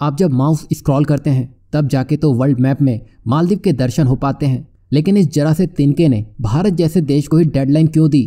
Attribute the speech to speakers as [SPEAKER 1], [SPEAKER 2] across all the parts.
[SPEAKER 1] आप जब mouse scroll करते हैं तब जाके तो वर्ल्ड मैप में मालदीव के दर्शन हो पाते हैं, लेकिन इस जरा से तिनके ने भारत जैसे देश को ही डेडलाइन क्यों दी?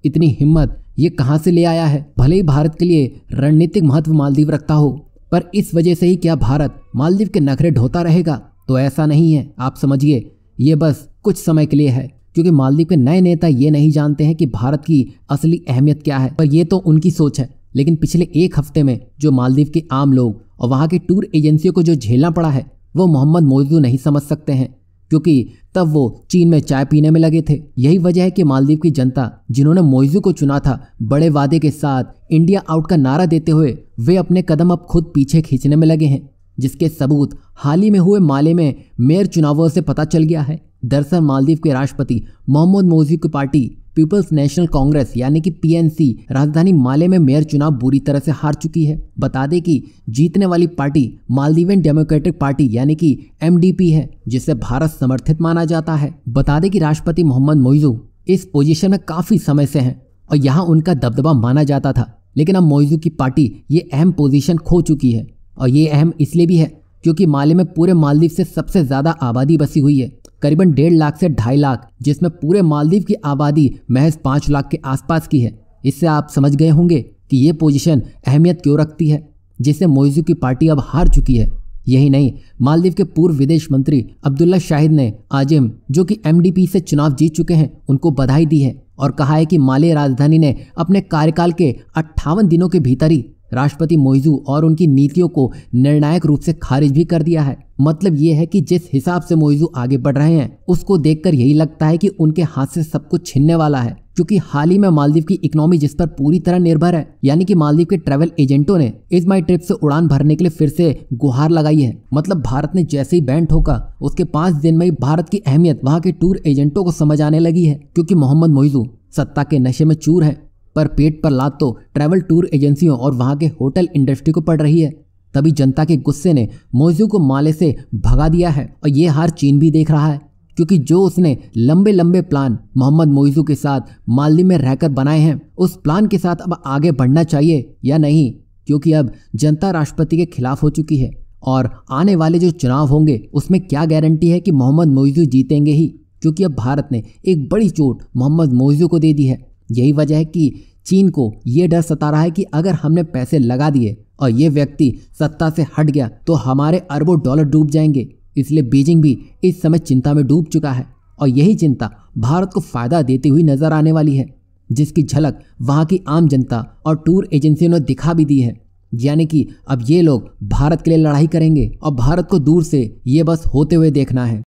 [SPEAKER 1] इतनी हिम्मत ये कहाँ से ले आया है? भले ही भारत के लिए रणनीतिक महत्व मालदीव रखता हो, पर इस वजह से ही क्या भारत मालदीव के नखरे ढोता रहेगा? तो ऐसा नहीं है, आप समझिए ये बस कुछ समय के लिए है, क्योंकि मालदीव के नए नेता ये नहीं जानते हैं कि भारत की असली अहमियत क्या है, पर ये तो उनकी सोच है। लेकिन पिछले एक हफ्ते में जो मालदीव के आम लोग और वहाँ की टूर एजेंसियों को जो झेलना पड़ा है वो मोहम्मद मोइज़ू नहीं समझ सकते हैं, क्योंकि तब वो चीन में चाय पीने में लगे थे। यही वजह है कि मालदीव की जनता जिन्होंने मोइज़ू को चुना था, बड़े वादे के साथ इंडिया आउट का नारा देते हुए वे अपने कदम अब खुद पीछे खींचने में लगे हैं, जिसके सबूत हाल ही में हुए माले में मेयर चुनावों से पता चल गया है। दरअसल मालदीव के राष्ट्रपति मोहम्मद मोइज़ू की पार्टी पीपल्स नेशनल कांग्रेस यानी कि पीएनसी राजधानी माले में मेयर चुनाव बुरी तरह से हार चुकी है। बता दें कि जीतने वाली पार्टी मालदीवियन डेमोक्रेटिक पार्टी यानी कि एमडीपी है, जिसे भारत समर्थित माना जाता है। बता दें कि राष्ट्रपति मोहम्मद मोइज़ू इस पोजीशन में काफी समय से हैं और यहाँ उनका दबदबा माना जाता था, लेकिन अब मोइज़ू की पार्टी ये अहम पोजीशन खो चुकी है। और ये अहम इसलिए भी है क्योंकि माले में पूरे मालदीव से सबसे ज्यादा आबादी बसी हुई है, करीबन 1.5 लाख से 2.5 लाख, जिसमें पूरे मालदीव की आबादी महज 5 लाख के आसपास की है। इससे आप समझ गए होंगे कि ये पोजीशन अहमियत क्यों रखती है, जिससे मोइज़ू की पार्टी अब हार चुकी है। यही नहीं, मालदीव के पूर्व विदेश मंत्री अब्दुल्ला शाहिद ने आजिम, जो कि एमडीपी से चुनाव जीत चुके हैं, उनको बधाई दी है और कहा है कि माले राजधानी ने अपने कार्यकाल के 58 दिनों के भीतर ही राष्ट्रपति मोइज़ू और उनकी नीतियों को निर्णायक रूप से खारिज भी कर दिया है। मतलब ये है कि जिस हिसाब से मोइज़ू आगे बढ़ रहे हैं उसको देखकर यही लगता है कि उनके हाथ से सब कुछ छिनने वाला है, क्योंकि हाल ही में मालदीव की इकोनॉमी जिस पर पूरी तरह निर्भर है, यानी कि मालदीव के ट्रैवल एजेंटों ने इस माई ट्रिप से उड़ान भरने के लिए फिर से गुहार लगाई है। मतलब भारत ने जैसे ही बैंड ठोका उसके 5 दिन में ही भारत की अहमियत वहाँ के टूर एजेंटों को समझ आने लगी है, क्योंकि मोहम्मद मोइज़ू सत्ता के नशे में चूर है, पर पेट पर लात तो ट्रैवल टूर एजेंसियों और वहां के होटल इंडस्ट्री को पड़ रही है। तभी जनता के गुस्से ने मोइज़ू को माले से भगा दिया है और ये हार चीन भी देख रहा है, क्योंकि जो उसने लंबे लंबे प्लान मोहम्मद मोइज़ू के साथ मालदीव में रहकर बनाए हैं, उस प्लान के साथ अब आगे बढ़ना चाहिए या नहीं, क्योंकि अब जनता राष्ट्रपति के खिलाफ हो चुकी है और आने वाले जो चुनाव होंगे उसमें क्या गारंटी है कि मोहम्मद मोइज़ू जीतेंगे ही, क्योंकि अब भारत ने एक बड़ी चोट मोहम्मद मोइज़ू को दे दी है। यही वजह है कि चीन को ये डर सता रहा है कि अगर हमने पैसे लगा दिए और ये व्यक्ति सत्ता से हट गया तो हमारे अरबों डॉलर डूब जाएंगे। इसलिए बीजिंग भी इस समय चिंता में डूब चुका है और यही चिंता भारत को फायदा देती हुई नजर आने वाली है, जिसकी झलक वहाँ की आम जनता और टूर एजेंसियों ने दिखा भी दी है। यानी कि अब ये लोग भारत के लिए लड़ाई करेंगे और भारत को दूर से ये बस होते हुए देखना है।